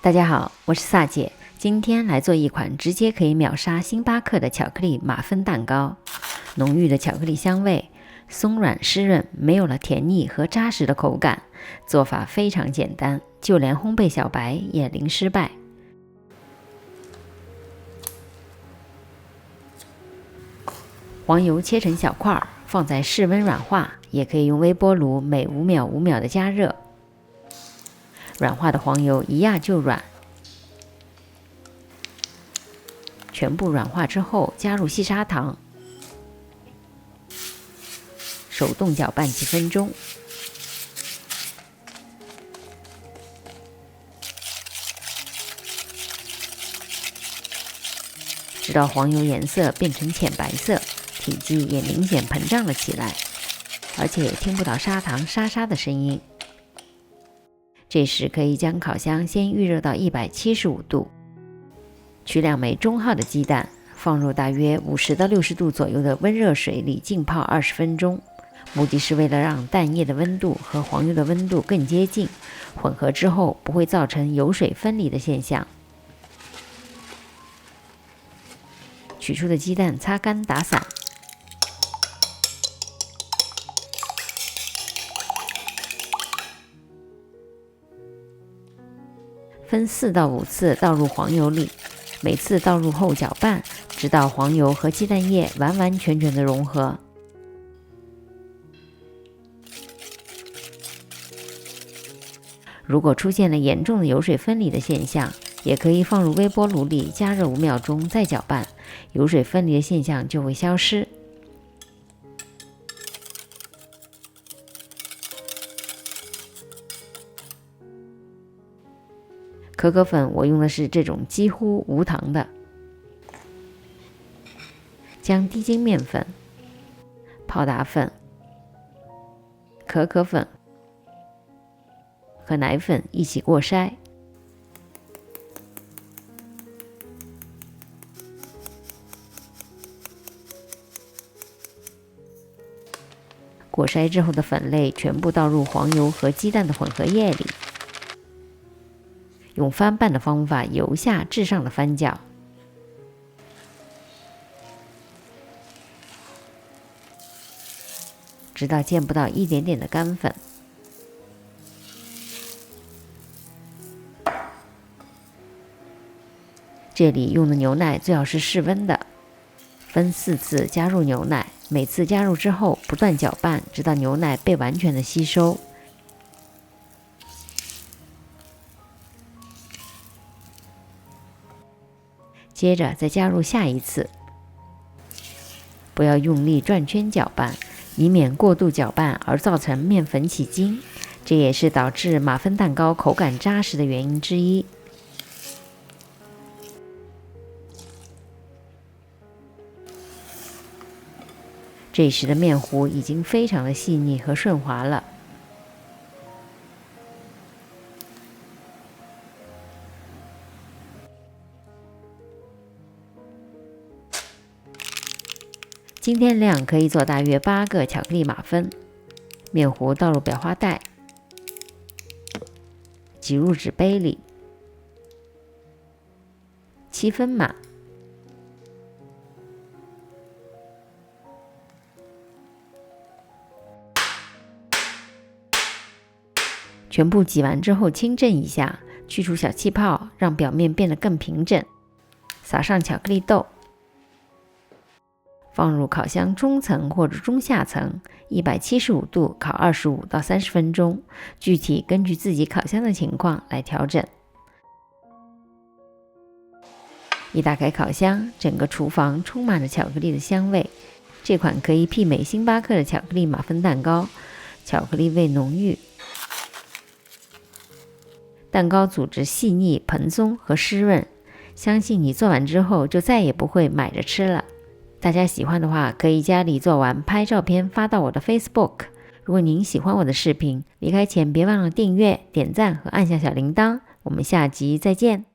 大家好，我是萨姐，今天来做一款直接可以秒杀星巴克的巧克力马芬蛋糕。浓郁的巧克力香味，松软湿润，没有了甜腻和扎实的口感。做法非常简单，就连烘焙小白也零失败。黄油切成小块，放在室温软化，也可以用微波炉每5秒5秒的加热。软化的黄油一压就软，全部软化之后加入细砂糖，手动搅拌几分钟，直到黄油颜色变成浅白色，体积也明显膨胀了起来，而且也听不到砂糖沙沙的声音。这时可以将烤箱先预热到175度，取2枚中号的鸡蛋，放入大约50到60度左右的温热水里浸泡20分钟，目的是为了让蛋液的温度和黄油的温度更接近，混合之后不会造成油水分离的现象。取出的鸡蛋擦干打散，分4到5次倒入黄油里，每次倒入后搅拌，直到黄油和鸡蛋液完完全全的融合。如果出现了严重的油水分离的现象，也可以放入微波炉里加热5秒钟再搅拌，油水分离的现象就会消失。可可粉我用的是这种几乎无糖的。将低筋面粉、泡打粉、可可粉和奶粉一起过筛，过筛之后的粉类全部倒入黄油和鸡蛋的混合液里，用翻拌的方法由下至上的翻搅，直到见不到一点点的干粉。这里用的牛奶最好是室温的，分4次加入牛奶，每次加入之后不断搅拌，直到牛奶被完全的吸收。接着再加入下一次，不要用力转圈搅拌，以免过度搅拌而造成面粉起筋，这也是导致马芬蛋糕口感扎实的原因之一。这时的面糊已经非常的细腻和顺滑了。今天量可以做大约8个巧克力马芬。面糊倒入裱花袋，挤入纸杯里，7分满。全部挤完之后轻震一下，去除小气泡，让表面变得更平整。撒上巧克力豆，放入烤箱中层或者中下层，175度烤25到30分钟，具体根据自己烤箱的情况来调整。一打开烤箱，整个厨房充满了巧克力的香味。这款可以媲美星巴克的巧克力马芬蛋糕，巧克力味浓郁，蛋糕组织细腻、蓬松和湿润，相信你做完之后就再也不会买着吃了。大家喜欢的话，可以家里做完拍照片发到我的 Facebook。如果您喜欢我的视频，离开前别忘了订阅、点赞和按下小铃铛。我们下集再见。